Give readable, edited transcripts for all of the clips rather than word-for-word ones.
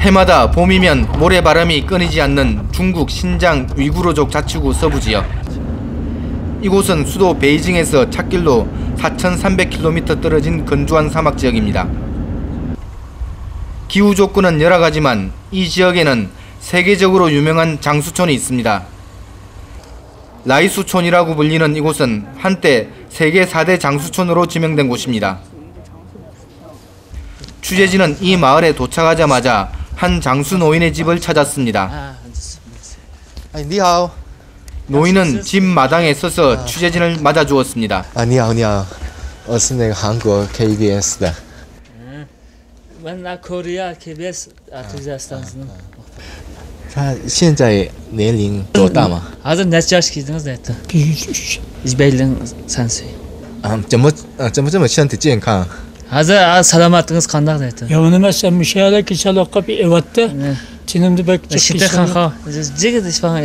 해마다 봄이면 모래바람이 끊이지 않는 중국 신장 위구르족 자치구 서부지역. 이곳은 수도 베이징에서 찻길로 4,300km 떨어진 건조한 사막지역입니다. 기후 조건은 여러가지만 이 지역에는 세계적으로 유명한 장수촌이 있습니다. 라이수촌이라고 불리는 이곳은 한때 세계 4대 장수촌으로 지명된 곳입니다. 취재진은 이 마을에 도착하자마자 한 장수 노인의 집을 찾았습니다. 노인은 집 마당에 서서 취재진을 맞아주었습니다. 你好，你好，我是那个韩国 KBS 的。Korea KBS arkadaşlarınızın. 他现在年龄多大嘛？ Hazır neçe yaş giydiniz ne? 150 sensi. 怎么这么身体健康？ Hazır salamatınız kandak ne? Ya onu mesela müşahede ki çalakka bir evatta. 지금도 백쪽 시대카카. 지금 이스방.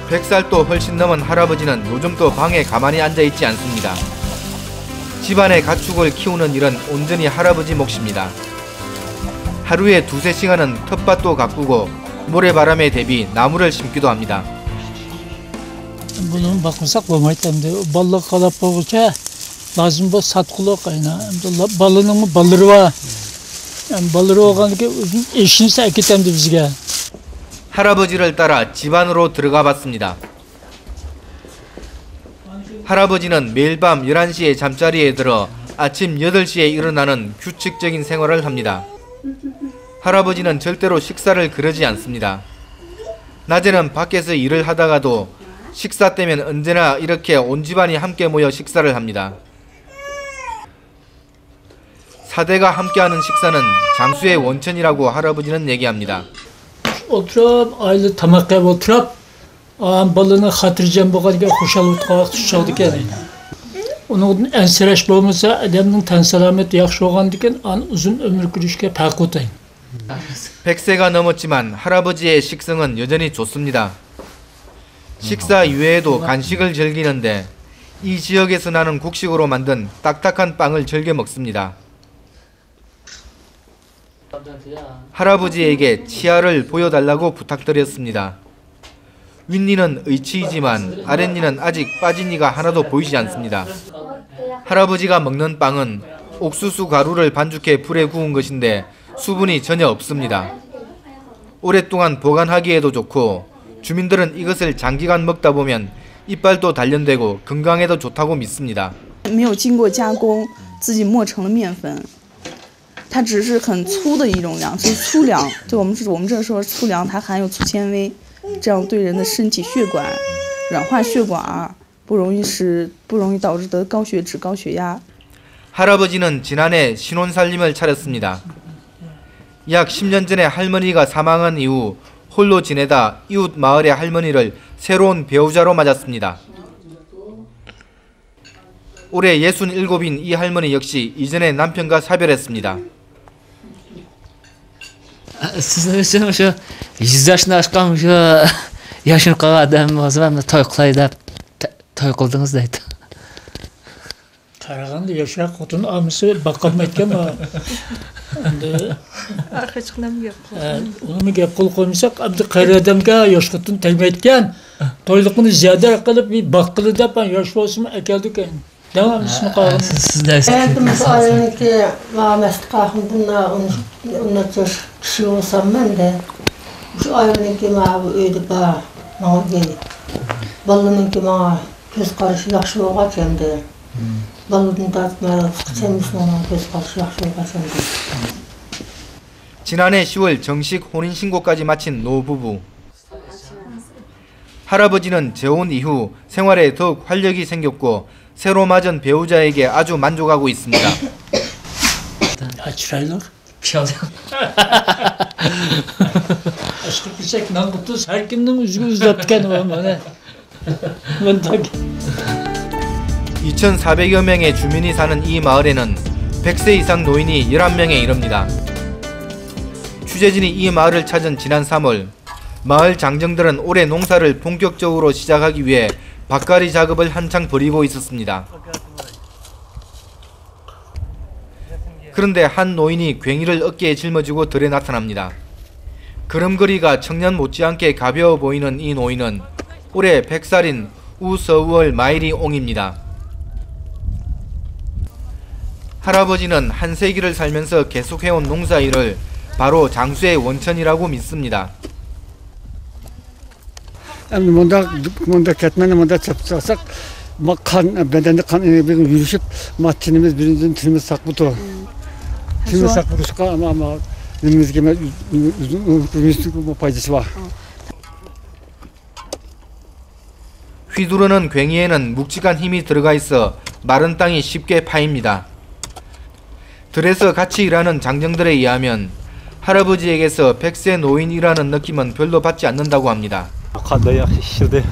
100살도 훨씬 넘은 할아버지는 요즘도 방에 가만히 앉아있지 않습니다. 집안의 가축을 키우는 일은 온전히 할아버지 몫입니다. 하루에 2~3시간은 텃밭도 가꾸고 모래바람에 대비 나무를 심기도 합니다. Bunu bakmasak olmaydı. Balık kalap olursa lazım bu satkılı kaynağı. Balının mı balığı var. Yani balığı olan ki eşini sevkitemdi bizge. 할아버지를 따라 집 안으로 들어가 봤습니다. 할아버지는 매일 밤 11시에 잠자리에 들어 아침 8시에 일어나는 규칙적인 생활을 합니다. 할아버지는 절대로 식사를 거르지 않습니다. 낮에는 밖에서 일을 하다가도 식사 때면 언제나 이렇게 온 집안이 함께 모여 식사를 합니다. 4대가 함께하는 식사는 장수의 원천이라고 할아버지는 얘기합니다. Oturup aile tamakka oturup balığını hatırlayacağım bu kadar hoşalık tutuşaldık yani. Onun ensereş olmasa adamın ten selamet yaxşı olgandıkken an uzun ömür kürüşke pek otayın. 100세가 넘었지만 할아버지의 식성은 여전히 좋습니다. 식사 이외에도 간식을 즐기는데 이 지역에서 나는 곡식으로 만든 딱딱한 빵을 즐겨 먹습니다. 할아버지에게 치아를 보여달라고 부탁드렸습니다. 윗니는 의치이지만 아랫니는 아직 빠진 이가 하나도 보이지 않습니다. 할아버지가 먹는 빵은 옥수수 가루를 반죽해 불에 구운 것인데 수분이 전혀 없습니다. 오랫동안 보관하기에도 좋고 주민들은 이것을 장기간 먹다 보면 이빨도 단련되고 건강에도 좋다고 믿습니다. 没有经过加工，自己磨成了面粉。 它只是很粗的一种粮，是粗粮。对我们这说粗粮，它含有粗纤维，这样对人的身体血管软化血管，不容易导致得高血脂、高血压。 할아버지는 지난해 신혼살림을 차렸습니다. 약 10년 전에 할머니가 사망한 이후 홀로 지내다 이웃 마을의 할머니를 새로운 배우자로 맞았습니다. 올해 67인 이 할머니 역시 이전에 남편과 사별했습니다. Sizin şu 100 yaşını aşkan şu yaşını kalan adam o zaman toy kılaydı. Toy kıldınız deydi. Karaganda yaşa kutun amısı bakılmayken ama Arka çıkınam gap. Onu gap kıl koymasak abdi kayır adamga yaş kutun tegmeyken toyluğunu ziyade kılıp bir bakkılı da ben yaş olsun ekeldik yani. Devam ismi kalın. Siz de Elimiz ayrınki Mahmet Kahmı'nda onunla kişi olsam ben de şu ayrınki mavi öydü bana geldi. Balınınki bana göz karşı yaxşı olacağım de. Balının tatmaya sıkçaymışsın ona göz karşı yaxşı olacağım de. 지난해 10월 정식 혼인신고까지 마친 노부부. 할아버지는 재혼 이후 생활에 더욱 활력이 생겼고 새로 맞은 배우자에게 아주 만족하고 있습니다. Açraylar. Pişaldı. Aşkı pisek nangutuz her kimden üzgün uzatken o bana. Ben tak. 2,400여 명의 주민이 사는 이 마을에는 100세 이상 노인이 11명에 이릅니다. 취재진이 이 마을을 찾은 지난 3월, 마을 장정들은 올해 농사를 본격적으로 시작하기 위해 밭갈이 작업을 한창 벌이고 있었습니다. 그런데 한 노인이 괭이를 어깨에 짊어지고 들에 나타납니다. 걸음걸이가 청년 못지않게 가벼워 보이는 이 노인은 올해 100살인 우서우얼 마이리 옹입니다. 할아버지는 한 세기를 살면서 계속해온 농사일을 바로 장수의 원천이라고 믿습니다. Munda ketmeni munda çapsak kan bedende kan bir yürüyüşüp maçınımız birinden timiz sakbutu. Timiz sakbutuska ama önümüz gibi uzun faydası var. 휘두르는 괭이에는 묵직한 힘이 들어가 있어 마른 땅이 쉽게 파입니다. 들에서 같이 일하는 장정들에 의하면 할아버지에게서 100세 노인이라는 느낌은 별로 받지 않는다고 합니다. Qanday yaxshi ishirdi.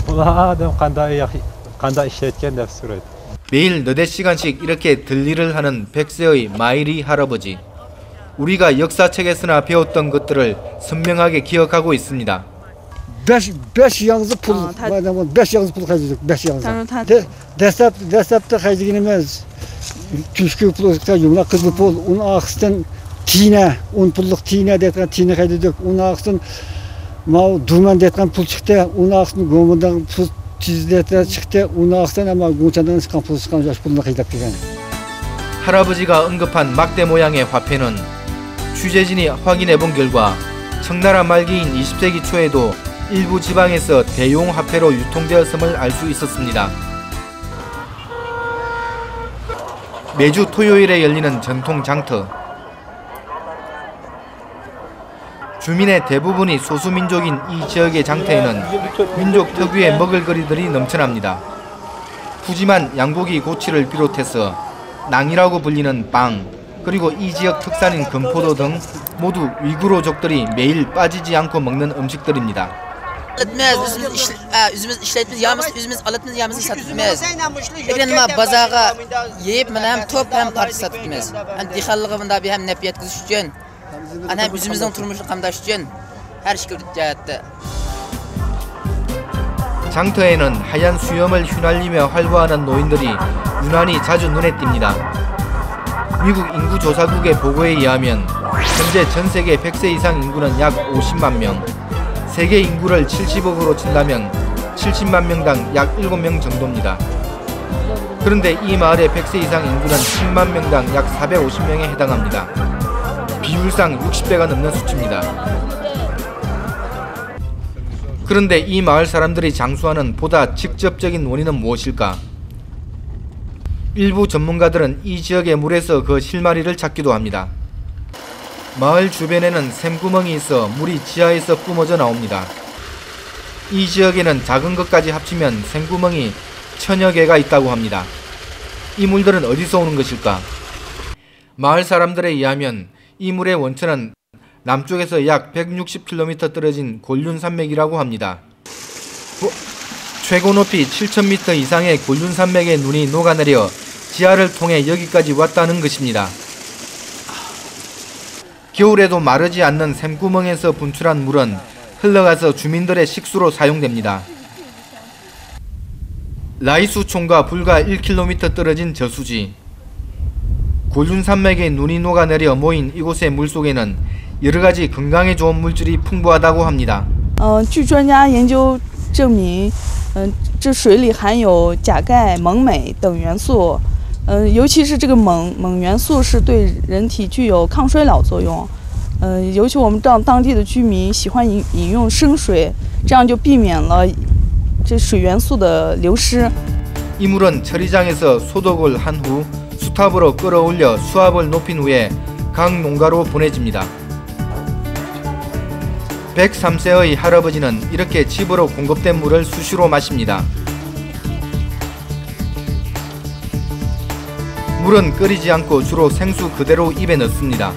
Ular adam qanday ishlayotgan deb so'raydi. 매일 너댓 시간씩 이렇게 들일을 하는 100세의 마이리 할아버지. 우리가 역사책에서나 배웠던 것들을 선명하게 기억하고 있습니다. 5 yalnız pul, madem 5 yalnız pul kaçırdık, 5 yalnız. Destekte kaçırgınımız. Küçük pul yumla kızlı pul, onun ağısından tine, 10 pulluk tine detken tine kaçırdık. Onun ağısından duman detken pul çıktı, onun ağısından gomundan pul çizletler çıktı, onun ağısından ama goçadan çıkan pul çıkan yaş puluna kaçırdık yani. 할아버지가 언급한 막대 모양의 화폐는 취재진이 확인해본 결과 청나라 말기인 20세기 초에도 일부 지방에서 대용 화폐로 유통되었음을 알 수 있었습니다. 매주 토요일에 열리는 전통 장터. 주민의 대부분이 소수민족인 이 지역의 장터에는 민족 특유의 먹을거리들이 넘쳐납니다. 푸짐한 양고기 고치를 비롯해서 낭이라고 불리는 빵, 그리고 이 지역 특산인 금포도 등 모두 위구르족들이 매일 빠지지 않고 먹는 음식들입니다. Üzümüz işletimiz, üzümüz alıtımız, yağımızı satımız. Ekrem bazağa yiyip hem top hem parça satımız. Hem dikhallığı bir hem nep yetkizmiş için, hem üzümüzün turmuşluğu kamdaş için her şey gördükçe. 장터에는 하얀 수염을 휘날리며 활보하는 노인들이 유난히 자주 눈에 띕니다. 미국 인구조사국의 보고에 의하면 현재 전 세계 100세 이상 인구는 약 50만 명, 세계 인구를 70억으로 친다면 70만 명당 약 7명 정도입니다. 그런데 이 마을의 100세 이상 인구는 10만 명당 약 450명에 해당합니다. 비율상 60배가 넘는 수치입니다. 그런데 이 마을 사람들이 장수하는 보다 직접적인 원인은 무엇일까? 일부 전문가들은 이 지역의 물에서 그 실마리를 찾기도 합니다. 마을 주변에는 샘구멍이 있어 물이 지하에서 뿜어져 나옵니다. 이 지역에는 작은 것까지 합치면 샘구멍이 1000여 개가 있다고 합니다. 이 물들은 어디서 오는 것일까? 마을 사람들에 의하면 이 물의 원천은 남쪽에서 약 160km 떨어진 골륜 산맥이라고 합니다. 최고 높이 7000m 이상의 골륜 산맥의 눈이 녹아내려 지하를 통해 여기까지 왔다는 것입니다. 겨울에도 마르지 않는 샘구멍에서 분출한 물은 흘러가서 주민들의 식수로 사용됩니다. 라이수촌과 불과 1km 떨어진 저수지. 골륜 산맥의 눈이 녹아내려 모인 이곳의 물속에는 여러가지 건강에 좋은 물질이 풍부하다고 합니다. 据专家研究证明，这水里含有钾、钙、锰、镁等元素，尤其是这个锰元素是对人体具有抗衰老作用。尤其我们当地的居民喜欢饮用生水，这样就避免了这水元素的流失。 이 물은 처리장에서 소독을 한 후 수탑으로 끌어올려 수압을 높인 후에 각 농가로 보내집니다. 103세의 할아버지는 이렇게 집으로 공급된 물을 수시로 마십니다. 물은 끓이지 않고 주로 생수 그대로 입에 넣습니다.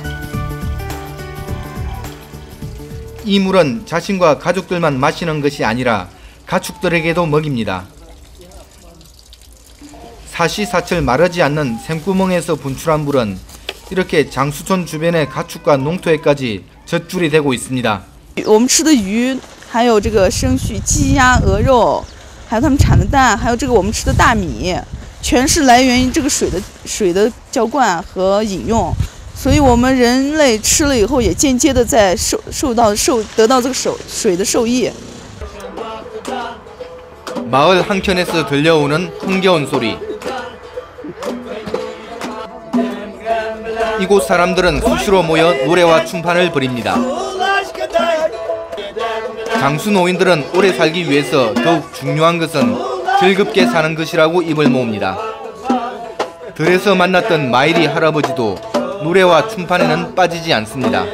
이 물은 자신과 가족들만 마시는 것이 아니라 가축들에게도 먹입니다. 사시사철 마르지 않는 샘구멍에서 분출한 물은 이렇게 장수촌 주변의 가축과 농토에까지 젖줄이 되고 있습니다. 我们吃的鱼，还有这个生畜鸡鸭鹅肉，还还有他们产的蛋，还有这个我们吃的大米，全是来源于这个水的浇灌和饮用。所以我们人类吃了以后，也间接的在得到这个水的受益。 마을 한켠에서 들려오는 흥겨운 소리. 이곳 사람들은 수시로 모여 노래와 춤판을 벌입니다. 장수 노인들은 오래 살기 위해서 더욱 중요한 것은 즐겁게 사는 것이라고 입을 모읍니다. 들에서 만났던 마이리 할아버지도 노래와 춤판에는 빠지지 않습니다.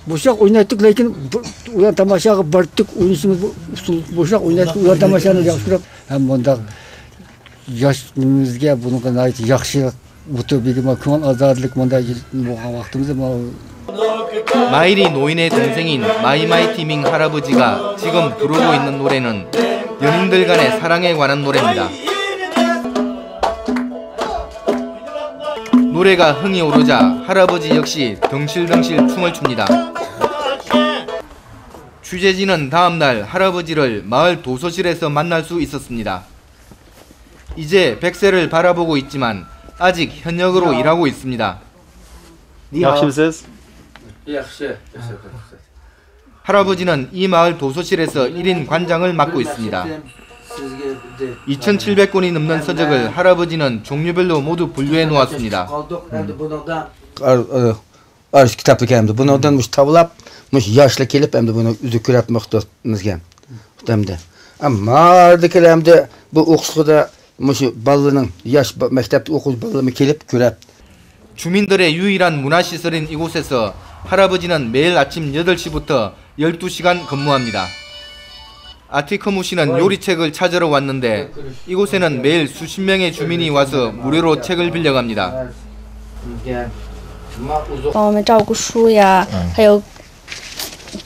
Boşak oynattık lakin ular tamashaga bardik o'ynashimiz boşak oynatdik ular tamashani yaxshi ko'rib ham bunda yoshimizga bunaqa yaxshi o'tibigima ko'ngil ozodlik bunda bo'lgan vaqtimizda 마이리 노인의 동생인 마이마이 티밍 할아버지가 지금 부르고 있는 노래는 연인들 간의 사랑에 관한 노래입니다. 노래가 흥이 오르자 할아버지 역시 덩실덩실 춤을 춥니다. 취재진은 다음날 할아버지를 마을 도서실에서 만날 수 있었습니다. 이제 100세를 바라보고 있지만 아직 현역으로 일하고 있습니다. yaxshimisiz? 할아버지는 이 마을 도서실에서 1인 관장을 맡고 있습니다. 2,700권이 넘는 서적을 할아버지는 종류별로 모두 분류해 놓았습니다. Arz kitaplık hem de bundan muş tavlap muş yaşlı kelip hem de bunu üzükürep muhtemizgen. Hem de. Ama hem de bu okuskuda muş balının yaş mektepte okul balımı kelip kürep. 주민들의 유일한 문화시설인 이곳에서 할아버지는 매일 아침 8시부터 12시간 근무합니다. 아티커무 씨는 요리책을 찾으러 왔는데 이곳에는 매일 수십 명의 주민이 와서 무료로 책을 빌려갑니다. 帮我们照顾书呀，还有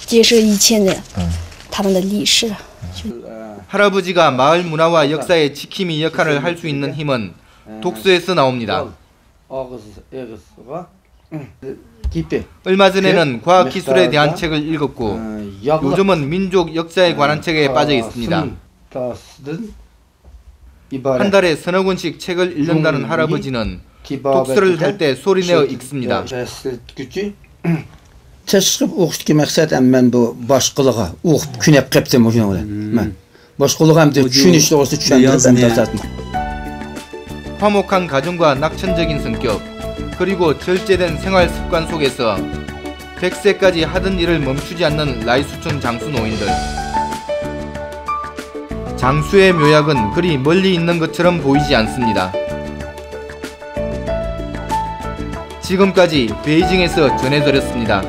介绍以前的他们的历史。 할아버지가 마을 문화와 역사의 지킴이 역할을 할 수 있는 힘은 독서에서 나옵니다. 얼마 전에는 과학기술에 대한 책을 읽었고 요즘은 민족 역사에 관한 책에 빠져 있습니다. 한 달에 서너 권씩 책을 읽는다는 할아버지는 독서를 할 때 소리내어 읽습니다. Teşkip okuştaki maksat ben bu başkalığa okup künep kaptım o gün. Ben başkalığa hem de düşünüşte olsa düşündüm ben tasarladım. 화목한 가정과 낙천적인 성격 그리고 절제된 생활 습관 속에서 100세까지 하던 일을 멈추지 않는 라이수촌 장수 노인들. 장수의 묘약은 그리 멀리 있는 것처럼 보이지 않습니다. 지금까지 베이징에서 전해드렸습니다.